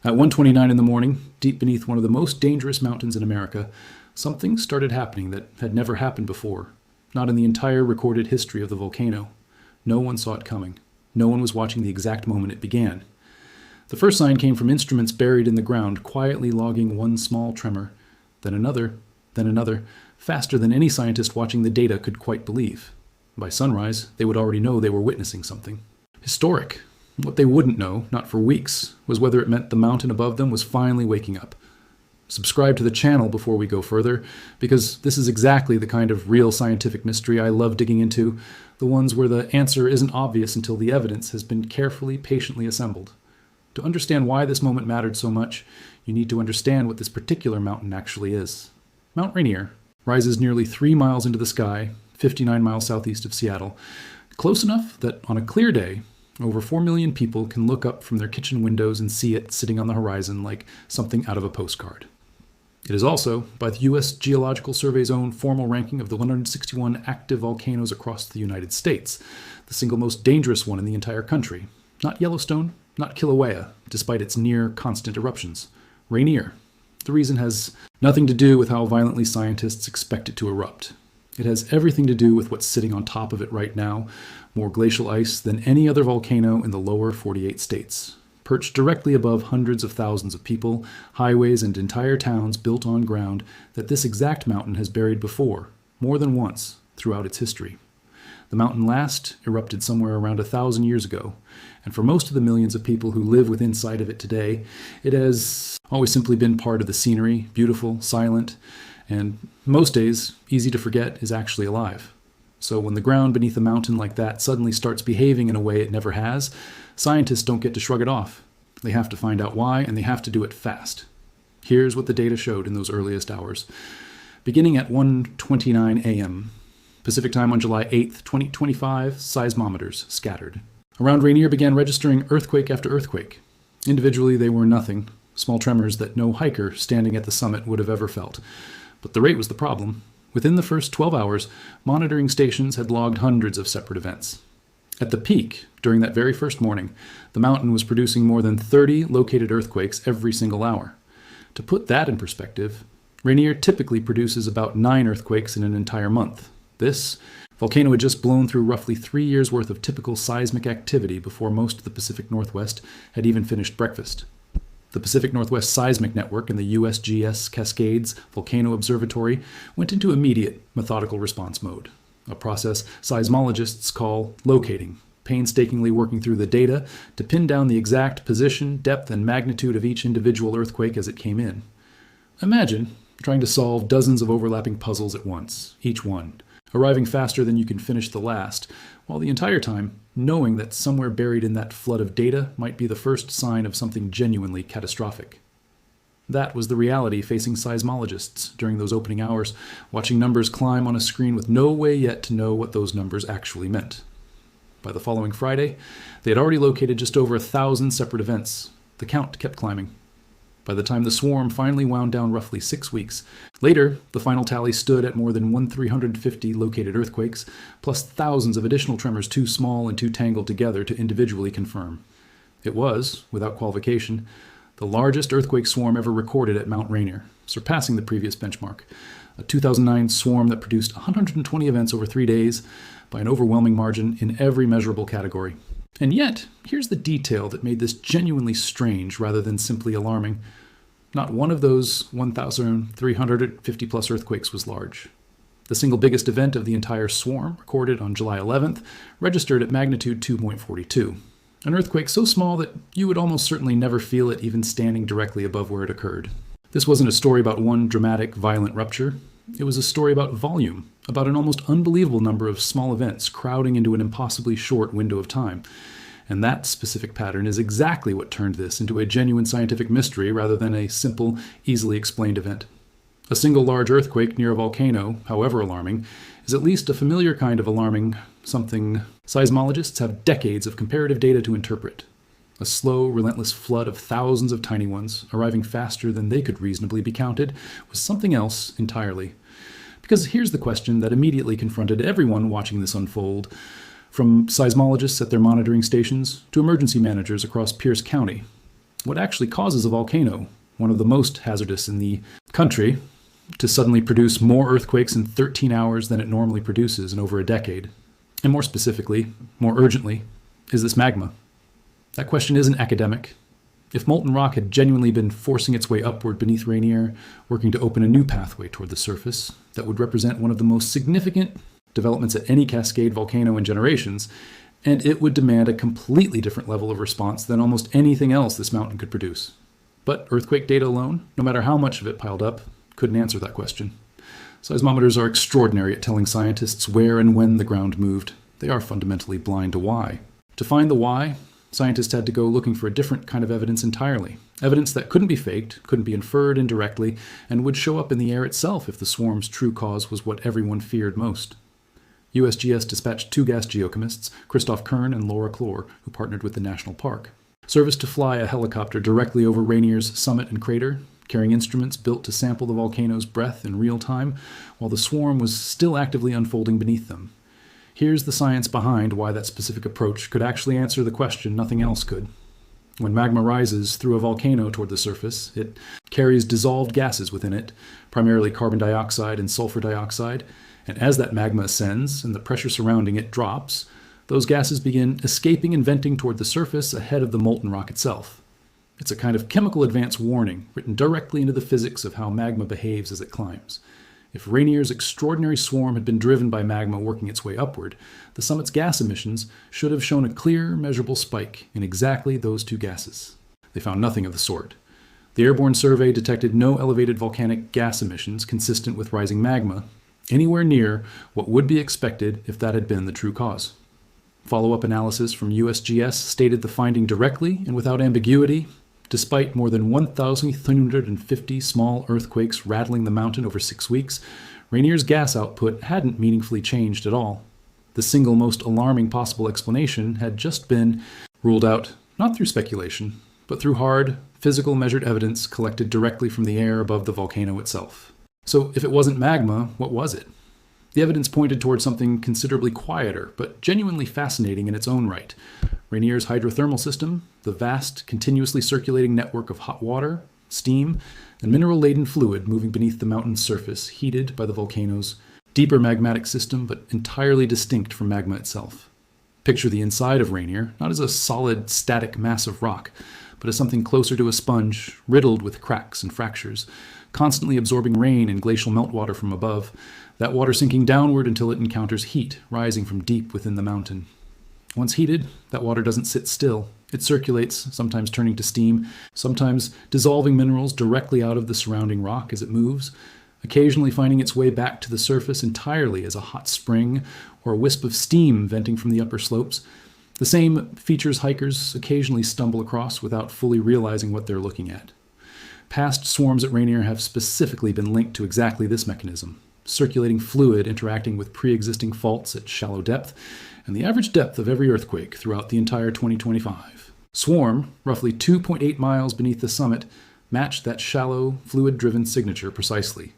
At 1:29 in the morning, deep beneath one of the most dangerous mountains in America, something started happening that had never happened before, not in the entire recorded history of the volcano. No one saw it coming. No one was watching the exact moment it began. The first sign came from instruments buried in the ground, quietly logging one small tremor, then another, faster than any scientist watching the data could quite believe. By sunrise, they would already know they were witnessing something historic. What they wouldn't know, not for weeks, was whether it meant the mountain above them was finally waking up. Subscribe to the channel before we go further, because this is exactly the kind of real scientific mystery I love digging into, the ones where the answer isn't obvious until the evidence has been carefully, patiently assembled. To understand why this moment mattered so much, you need to understand what this particular mountain actually is. Mount Rainier rises nearly 3 miles into the sky, 59 miles southeast of Seattle, close enough that on a clear day, over 4 million people can look up from their kitchen windows and see it sitting on the horizon like something out of a postcard. It is also, by the U.S. Geological Survey's own formal ranking of the 161 active volcanoes across the United States, the single most dangerous one in the entire country. Not Yellowstone, not Kilauea, despite its near constant eruptions. Rainier. The reason has nothing to do with how violently scientists expect it to erupt. It has everything to do with what's sitting on top of it right now, more glacial ice than any other volcano in the lower 48 states. Perched directly above hundreds of thousands of people, highways, and entire towns built on ground that this exact mountain has buried before, more than once, throughout its history. The mountain last erupted somewhere around 1,000 years ago, and for most of the millions of people who live within sight of it today, it has always simply been part of the scenery, beautiful, silent, and most days, easy to forget, is actually alive. So when the ground beneath a mountain like that suddenly starts behaving in a way it never has, scientists don't get to shrug it off. They have to find out why, and they have to do it fast. Here's what the data showed in those earliest hours. Beginning at 1:29 a.m. Pacific time on July 8th, 2025, seismometers scattered. Around Rainier began registering earthquake after earthquake. Individually, they were nothing, small tremors that no hiker standing at the summit would have ever felt. But the rate was the problem. Within the first 12 hours, monitoring stations had logged hundreds of separate events. At the peak, during that very first morning, the mountain was producing more than 30 located earthquakes every single hour. To put that in perspective, Rainier typically produces about 9 earthquakes in an entire month. This volcano had just blown through roughly 3 years' worth of typical seismic activity before most of the Pacific Northwest had even finished breakfast. The Pacific Northwest Seismic Network and the USGS Cascades Volcano Observatory went into immediate, methodical response mode, a process seismologists call locating, painstakingly working through the data to pin down the exact position, depth, and magnitude of each individual earthquake as it came in. Imagine trying to solve dozens of overlapping puzzles at once, each one, arriving faster than you can finish the last, while the entire time knowing that somewhere buried in that flood of data might be the first sign of something genuinely catastrophic. That was the reality facing seismologists during those opening hours, watching numbers climb on a screen with no way yet to know what those numbers actually meant. By the following Friday, they had already located just over 1,000 separate events. The count kept climbing. By the time the swarm finally wound down roughly 6 weeks, later, the final tally stood at more than 1,350 located earthquakes, plus thousands of additional tremors too small and too tangled together to individually confirm. It was, without qualification, the largest earthquake swarm ever recorded at Mount Rainier, surpassing the previous benchmark, a 2009 swarm that produced 120 events over 3 days by an overwhelming margin in every measurable category. And yet, here's the detail that made this genuinely strange rather than simply alarming. Not one of those 1,350 plus earthquakes was large. The single biggest event of the entire swarm, recorded on July 11th, registered at magnitude 2.42. An earthquake so small that you would almost certainly never feel it even standing directly above where it occurred. This wasn't a story about one dramatic, violent rupture. It was a story about volume, about an almost unbelievable number of small events crowding into an impossibly short window of time. And that specific pattern is exactly what turned this into a genuine scientific mystery rather than a simple, easily explained event. A single large earthquake near a volcano, however alarming, is at least a familiar kind of alarming, something seismologists have decades of comparative data to interpret. A slow, relentless flood of thousands of tiny ones, arriving faster than they could reasonably be counted, was something else entirely. Because here's the question that immediately confronted everyone watching this unfold, from seismologists at their monitoring stations to emergency managers across Pierce County. What actually causes a volcano, one of the most hazardous in the country, to suddenly produce more earthquakes in 13 hours than it normally produces in over a decade? And more specifically, more urgently, is this magma? That question isn't academic. If molten rock had genuinely been forcing its way upward beneath Rainier, working to open a new pathway toward the surface, that would represent one of the most significant developments at any Cascade volcano in generations, and it would demand a completely different level of response than almost anything else this mountain could produce. But earthquake data alone, no matter how much of it piled up, couldn't answer that question. Seismometers are extraordinary at telling scientists where and when the ground moved. They are fundamentally blind to why. To find the why, scientists had to go looking for a different kind of evidence entirely. Evidence that couldn't be faked, couldn't be inferred indirectly, and would show up in the air itself if the swarm's true cause was what everyone feared most. USGS dispatched 2 gas geochemists, Christoph Kern and Laura Clore, who partnered with the National Park. Service to fly a helicopter directly over Rainier's summit and crater, carrying instruments built to sample the volcano's breath in real time, while the swarm was still actively unfolding beneath them. Here's the science behind why that specific approach could actually answer the question nothing else could. When magma rises through a volcano toward the surface, it carries dissolved gases within it, primarily carbon dioxide and sulfur dioxide, and as that magma ascends and the pressure surrounding it drops, those gases begin escaping and venting toward the surface ahead of the molten rock itself. It's a kind of chemical advance warning written directly into the physics of how magma behaves as it climbs. If Rainier's extraordinary swarm had been driven by magma working its way upward, the summit's gas emissions should have shown a clear, measurable spike in exactly those 2 gases. They found nothing of the sort. The airborne survey detected no elevated volcanic gas emissions consistent with rising magma, anywhere near what would be expected if that had been the true cause. Follow-up analysis from USGS stated the finding directly and without ambiguity. Despite more than 1,350 small earthquakes rattling the mountain over 6 weeks, Rainier's gas output hadn't meaningfully changed at all. The single most alarming possible explanation had just been ruled out, not through speculation, but through hard, physical measured evidence collected directly from the air above the volcano itself. So if it wasn't magma, what was it? The evidence pointed towards something considerably quieter, but genuinely fascinating in its own right. Rainier's hydrothermal system, the vast, continuously circulating network of hot water, steam, and mineral-laden fluid moving beneath the mountain's surface, heated by the volcano's deeper magmatic system, but entirely distinct from magma itself. Picture the inside of Rainier, not as a solid, static mass of rock, but as something closer to a sponge, riddled with cracks and fractures, constantly absorbing rain and glacial meltwater from above, that water sinking downward until it encounters heat rising from deep within the mountain. Once heated, that water doesn't sit still. It circulates, sometimes turning to steam, sometimes dissolving minerals directly out of the surrounding rock as it moves, occasionally finding its way back to the surface entirely as a hot spring or a wisp of steam venting from the upper slopes. The same features hikers occasionally stumble across without fully realizing what they're looking at. Past swarms at Rainier have specifically been linked to exactly this mechanism, circulating fluid interacting with pre-existing faults at shallow depth, and the average depth of every earthquake throughout the entire 2025. Swarm, roughly 2.8 miles beneath the summit, matched that shallow, fluid-driven signature precisely.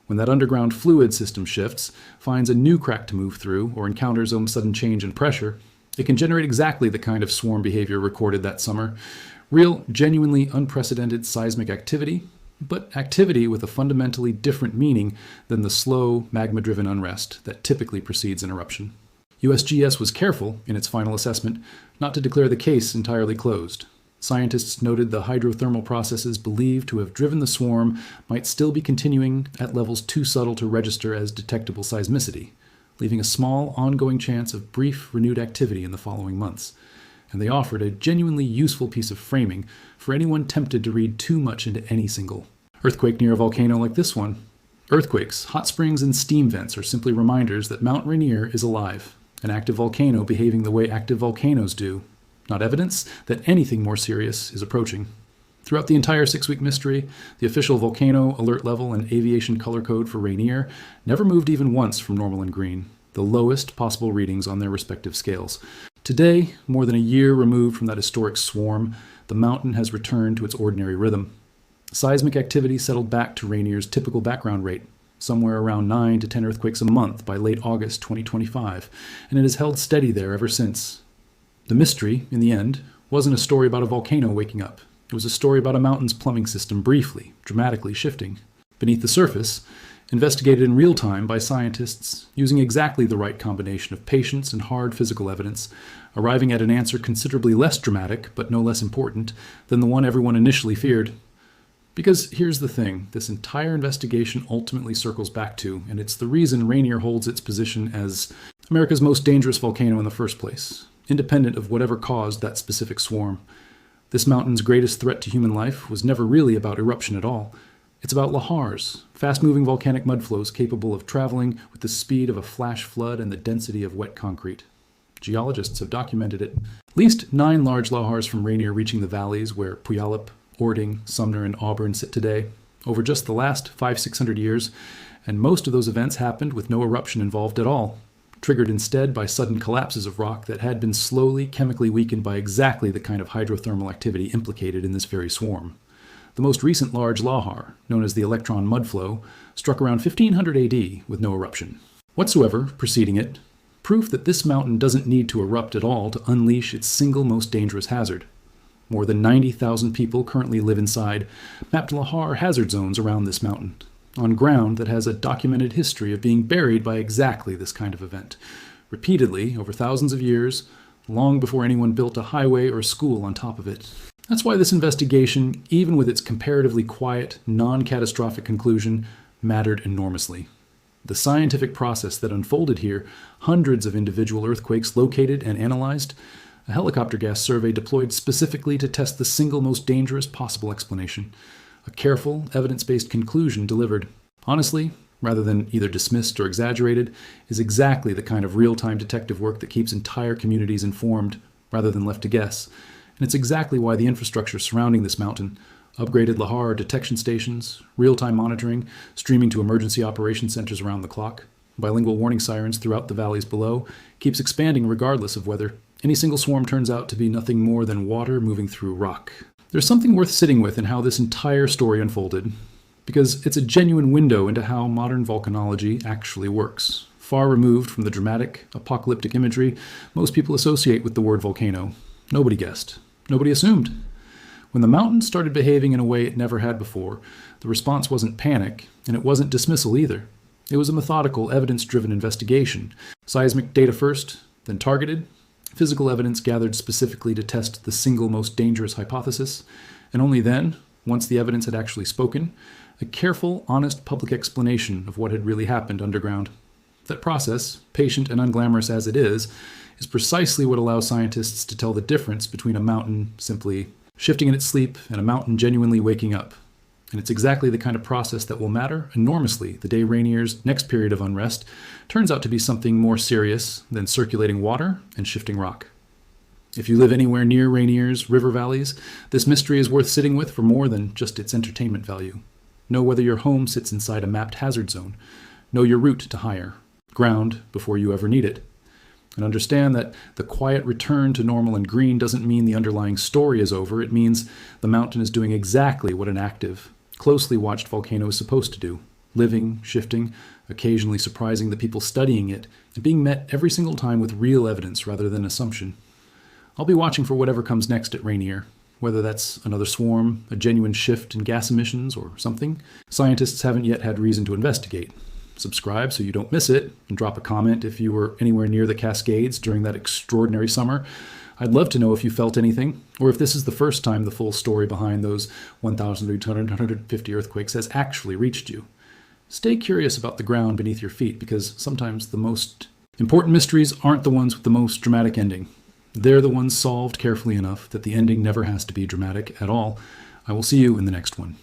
When that underground fluid system shifts, finds a new crack to move through, or encounters a sudden change in pressure, it can generate exactly the kind of swarm behavior recorded that summer. Real, genuinely unprecedented seismic activity, but activity with a fundamentally different meaning than the slow, magma-driven unrest that typically precedes an eruption. USGS was careful, in its final assessment, not to declare the case entirely closed. Scientists noted the hydrothermal processes believed to have driven the swarm might still be continuing at levels too subtle to register as detectable seismicity, leaving a small, ongoing chance of brief, renewed activity in the following months. And they offered a genuinely useful piece of framing for anyone tempted to read too much into any single earthquake near a volcano like this one. Earthquakes, hot springs, and steam vents are simply reminders that Mount Rainier is alive, an active volcano behaving the way active volcanoes do, not evidence that anything more serious is approaching. Throughout the entire 6-week mystery, the official volcano alert level and aviation color code for Rainier never moved even once from normal and green, the lowest possible readings on their respective scales. Today, more than a year removed from that historic swarm, the mountain has returned to its ordinary rhythm. Seismic activity settled back to Rainier's typical background rate, somewhere around 9 to 10 earthquakes a month by late August 2025, and it has held steady there ever since. The mystery, in the end, wasn't a story about a volcano waking up. It was a story about a mountain's plumbing system briefly, dramatically shifting. Beneath the surface, investigated in real time by scientists using exactly the right combination of patience and hard physical evidence, arriving at an answer considerably less dramatic, but no less important, than the one everyone initially feared. Because here's the thing, this entire investigation ultimately circles back to, and it's the reason Rainier holds its position as America's most dangerous volcano in the first place, independent of whatever caused that specific swarm. This mountain's greatest threat to human life was never really about eruption at all. It's about lahars, fast-moving volcanic mudflows capable of traveling with the speed of a flash flood and the density of wet concrete. Geologists have documented at least 9 large lahars from Rainier reaching the valleys where Puyallup, Ording, Sumner, and Auburn sit today, over just the last 500-600 years, and most of those events happened with no eruption involved at all, triggered instead by sudden collapses of rock that had been slowly chemically weakened by exactly the kind of hydrothermal activity implicated in this very swarm. The most recent large lahar, known as the electron mudflow, struck around 1500 AD with no eruption whatsoever preceding it, proof that this mountain doesn't need to erupt at all to unleash its single most dangerous hazard. More than 90,000 people currently live inside mapped lahar hazard zones around this mountain, on ground that has a documented history of being buried by exactly this kind of event, repeatedly over thousands of years, long before anyone built a highway or a school on top of it. That's why this investigation, even with its comparatively quiet, non-catastrophic conclusion, mattered enormously. The scientific process that unfolded here, hundreds of individual earthquakes located and analyzed, a helicopter gas survey deployed specifically to test the single most dangerous possible explanation, a careful, evidence-based conclusion delivered, honestly, rather than either dismissed or exaggerated, is exactly the kind of real-time detective work that keeps entire communities informed rather than left to guess. And it's exactly why the infrastructure surrounding this mountain, upgraded lahar detection stations, real-time monitoring, streaming to emergency operations centers around the clock, bilingual warning sirens throughout the valleys below, keeps expanding regardless of whether any single swarm turns out to be nothing more than water moving through rock. There's something worth sitting with in how this entire story unfolded, because it's a genuine window into how modern volcanology actually works, far removed from the dramatic, apocalyptic imagery most people associate with the word volcano. Nobody guessed. Nobody assumed. When the mountain started behaving in a way it never had before, the response wasn't panic, and it wasn't dismissal either. It was a methodical, evidence-driven investigation. Seismic data first, then targeted, physical evidence gathered specifically to test the single most dangerous hypothesis, and only then, once the evidence had actually spoken, a careful, honest public explanation of what had really happened underground. That process, patient and unglamorous as it is precisely what allows scientists to tell the difference between a mountain simply shifting in its sleep and a mountain genuinely waking up. And it's exactly the kind of process that will matter enormously the day Rainier's next period of unrest turns out to be something more serious than circulating water and shifting rock. If you live anywhere near Rainier's river valleys, this mystery is worth sitting with for more than just its entertainment value. Know whether your home sits inside a mapped hazard zone. Know your route to higher ground before you ever need it. And understand that the quiet return to normal and green doesn't mean the underlying story is over. It means the mountain is doing exactly what an active, closely watched volcano is supposed to do, living, shifting, occasionally surprising the people studying it, and being met every single time with real evidence rather than assumption. I'll be watching for whatever comes next at Rainier, whether that's another swarm, a genuine shift in gas emissions, or something scientists haven't yet had reason to investigate. Subscribe so you don't miss it, and drop a comment if you were anywhere near the Cascades during that extraordinary summer. I'd love to know if you felt anything, or if this is the first time the full story behind those 1,850 earthquakes has actually reached you. Stay curious about the ground beneath your feet, because sometimes the most important mysteries aren't the ones with the most dramatic ending. They're the ones solved carefully enough that the ending never has to be dramatic at all. I will see you in the next one.